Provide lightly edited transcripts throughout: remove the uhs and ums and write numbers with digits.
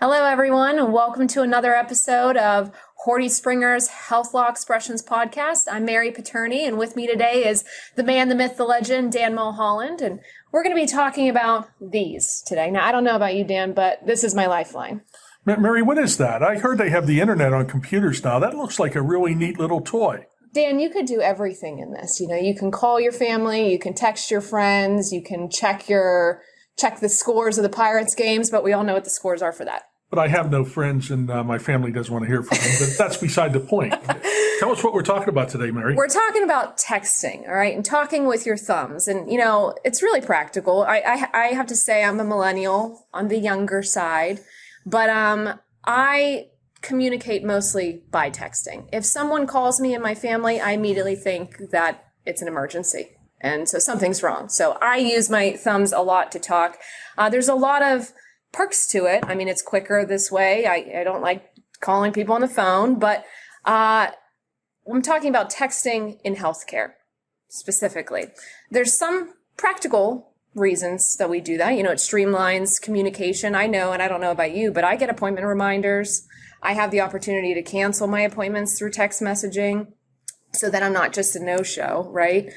Hello, everyone, and welcome to another episode of Horty Springer's Health Law Expressions podcast. I'm Mary Paterni, and with me today is the man, the myth, the legend, Dan Mulholland, and we're going to be talking about these today. Now, I don't know about you, Dan, but this is my lifeline. Mary, what is that? I heard they have the internet on computers now. That looks like a really neat little toy. Dan, you could do everything in this. You can call your family, you can text your friends, you can check the scores of the Pirates games, but we all know what the scores are for that. But I have no friends, and my family doesn't want to hear from me. But that's beside the point. Tell us what we're talking about today, Mary. We're talking about texting, all right, and talking with your thumbs. And, it's really practical. I have to say I'm a millennial on the younger side, but I communicate mostly by texting. If someone calls me in my family, I immediately think that it's an emergency. And so something's wrong. So I use my thumbs a lot to talk. There's a lot of perks to it. I mean, it's quicker this way. I don't like calling people on the phone, but I'm talking about texting in healthcare specifically. There's some practical reasons that we do that. It streamlines communication. I know, and I don't know about you, but I get appointment reminders. I have the opportunity to cancel my appointments through text messaging so that I'm not just a no-show, right?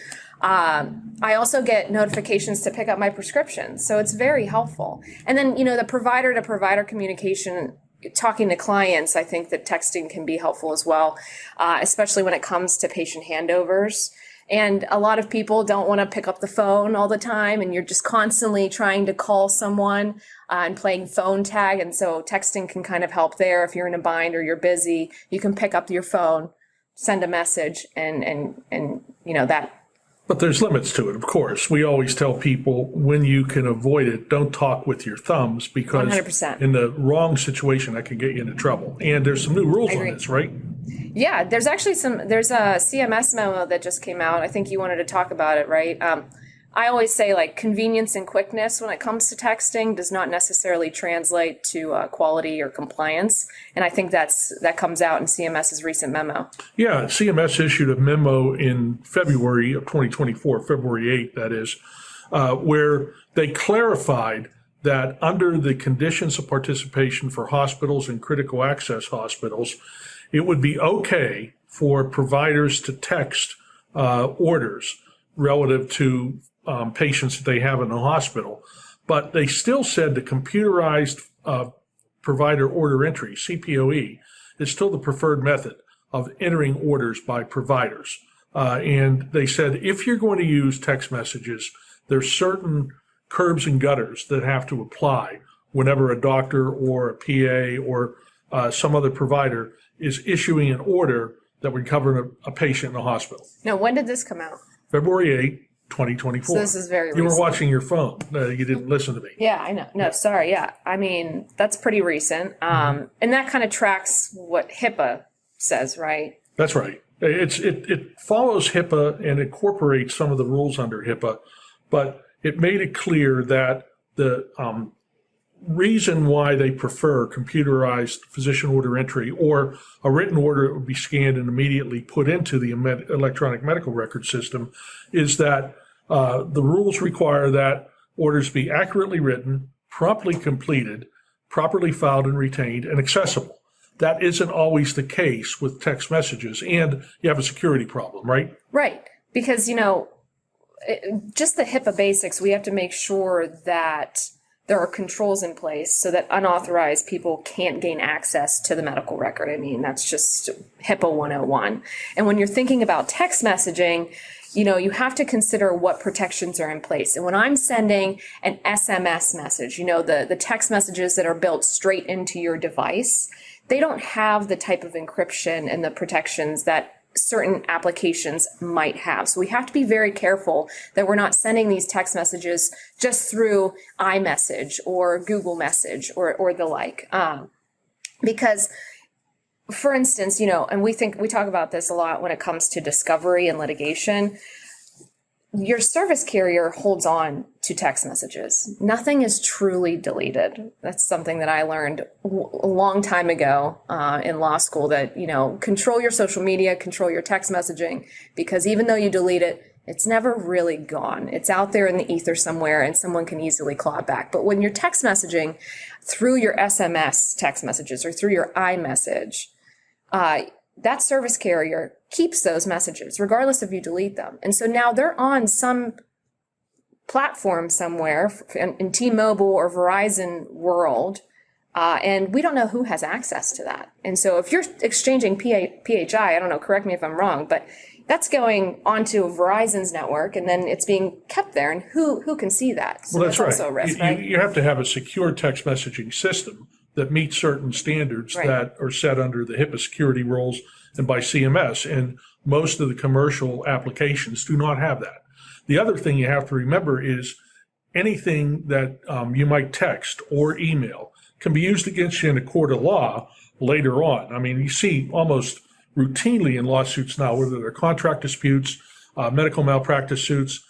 I also get notifications to pick up my prescriptions, so it's very helpful. And then, the provider-to-provider communication, talking to clients, I think that texting can be helpful as well, especially when it comes to patient handovers. And a lot of people don't want to pick up the phone all the time, and you're just constantly trying to call someone and playing phone tag. And so texting can kind of help there. If you're in a bind or you're busy, you can pick up your phone, send a message, and that. But there's limits to it, of course. We always tell people when you can avoid it, don't talk with your thumbs because 100%. In the wrong situation, that can get you into trouble. And there's some new rules on this, right? Yeah, there's a CMS memo that just came out. I think you wanted to talk about it, right? I always say convenience and quickness when it comes to texting does not necessarily translate to quality or compliance. And I think that comes out in CMS's recent memo. Yeah, CMS issued a memo in February of 2024, February 8th, that is, where they clarified that under the conditions of participation for hospitals and critical access hospitals, it would be okay for providers to text orders relative to patients that they have in the hospital. But they still said the computerized provider order entry, CPOE, is still the preferred method of entering orders by providers. And they said if you're going to use text messages, there's certain curbs and gutters that have to apply whenever a doctor or a PA or some other provider is issuing an order that would cover a patient in the hospital. Now, when did this come out? February 8th, 2024. So this is very recent. You were watching your phone. You didn't listen to me. Yeah, I know. No, sorry. Yeah. I mean, that's pretty recent. And that kind of tracks what HIPAA says, right? That's right. It follows HIPAA and incorporates some of the rules under HIPAA, but it made it clear that the reason why they prefer computerized physician order entry or a written order that would be scanned and immediately put into the electronic medical record system is that the rules require that orders be accurately written, promptly completed, properly filed and retained, and accessible. That isn't always the case with text messages, and you have a security problem, right? Right. Because, just the HIPAA basics, we have to make sure that there are controls in place so that unauthorized people can't gain access to the medical record. I mean, that's just HIPAA 101. And when you're thinking about text messaging, you have to consider what protections are in place. And when I'm sending an SMS message, the text messages that are built straight into your device, they don't have the type of encryption and the protections that certain applications might have. So we have to be very careful that we're not sending these text messages just through iMessage or Google Message or the like. Because, for instance, and we talk about this a lot when it comes to discovery and litigation. Your service carrier holds on to text messages. Nothing is truly deleted. That's something that I learned a long time ago in law school, that, control your social media, control your text messaging, because even though you delete it, It's never really gone. It's out there in the ether somewhere and someone can easily claw it back. But when you're text messaging through your SMS text messages or through your iMessage, that service carrier keeps those messages regardless if you delete them. And so now they're on some platform somewhere in T-Mobile or Verizon world, and we don't know who has access to that. And so if you're exchanging PHI, I don't know, correct me if I'm wrong, but that's going onto Verizon's network, and then it's being kept there, and who can see that? So well, that's right. Also a risk, right? You have to have a secure text messaging system that meets certain standards that are set under the HIPAA security rules and by CMS, and most of the commercial applications do not have that. The other thing you have to remember is anything that you might text or email can be used against you in a court of law later on. I mean, you see almost routinely in lawsuits now, whether they're contract disputes, medical malpractice suits,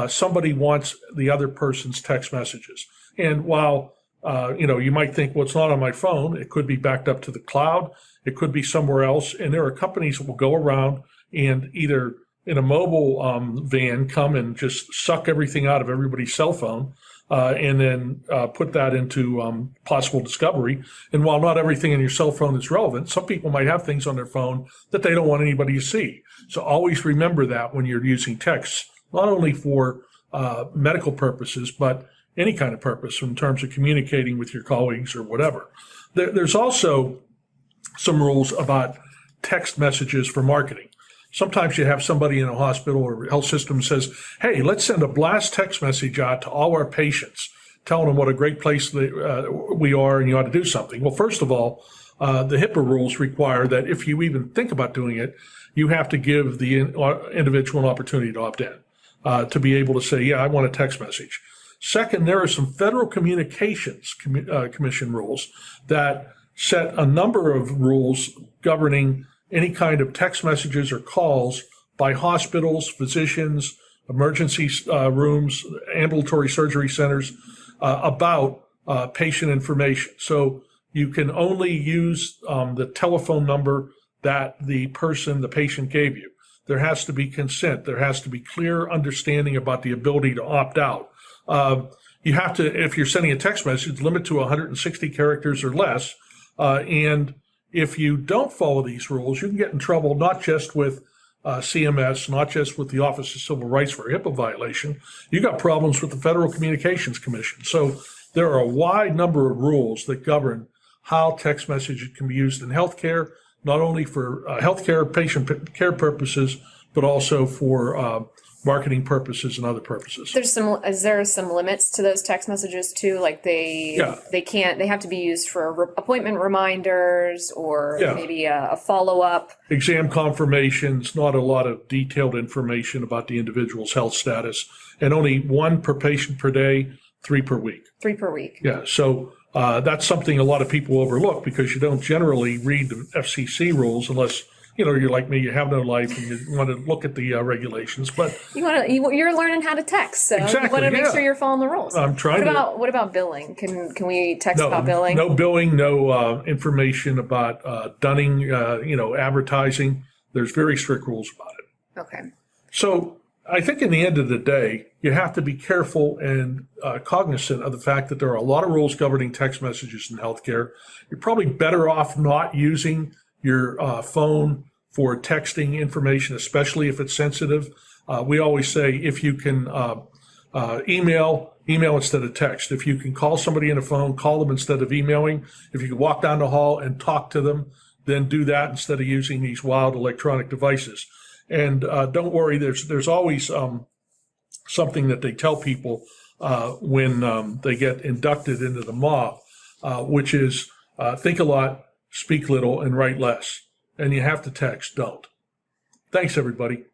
somebody wants the other person's text messages. And while, you might think, well, it's not on my phone, it could be backed up to the cloud, it could be somewhere else. And there are companies that will go around and either in a mobile van come and just suck everything out of everybody's cell phone, and then put that into possible discovery. And while not everything in your cell phone is relevant, some people might have things on their phone that they don't want anybody to see. So always remember that when you're using texts, not only for medical purposes, but any kind of purpose in terms of communicating with your colleagues or whatever. There's also some rules about text messages for marketing. Sometimes you have somebody in a hospital or health system says, hey, let's send a blast text message out to all our patients, telling them what a great place we are and you ought to do something. Well, first of all, the HIPAA rules require that if you even think about doing it, you have to give the individual an opportunity to opt in, to be able to say, yeah, I want a text message. Second, there are some Federal Communications Commission rules that set a number of rules governing any kind of text messages or calls by hospitals, physicians, emergency rooms, ambulatory surgery centers about patient information. So you can only use the telephone number that the patient gave you. There has to be consent. There has to be clear understanding about the ability to opt out. You have to, if you're sending a text message, limit to 160 characters or less. And if you don't follow these rules, you can get in trouble not just with CMS, not just with the Office of Civil Rights for a HIPAA violation. You got problems with the Federal Communications Commission. So there are a wide number of rules that govern how text messages can be used in healthcare, not only for healthcare patient care purposes, but also for marketing purposes and other purposes. Is there some limits to those text messages too? Like they have to be used for appointment reminders or maybe a follow-up. Exam confirmations, not a lot of detailed information about the individual's health status, and only 1 per patient per day, 3 per week. 3 per week. Yeah, so that's something a lot of people overlook because you don't generally read the FCC rules unless you're like me, you have no life and you want to look at the regulations, but you're learning how to text, so exactly, you want to make sure you're following the rules. I'm trying What about billing? Can we text about billing? No billing, no information about dunning, advertising. There's very strict rules about it. Okay. So I think in the end of the day, you have to be careful and cognizant of the fact that there are a lot of rules governing text messages in healthcare. You're probably better off not using your phone for texting information, especially if it's sensitive. We always say if you can email instead of text. If you can call somebody in a phone, call them instead of emailing. If you can walk down the hall and talk to them, then do that instead of using these wild electronic devices. And don't worry, there's always something that they tell people when they get inducted into the mob, which is think a lot, speak little, and write less. And you have to text, don't. Thanks, everybody.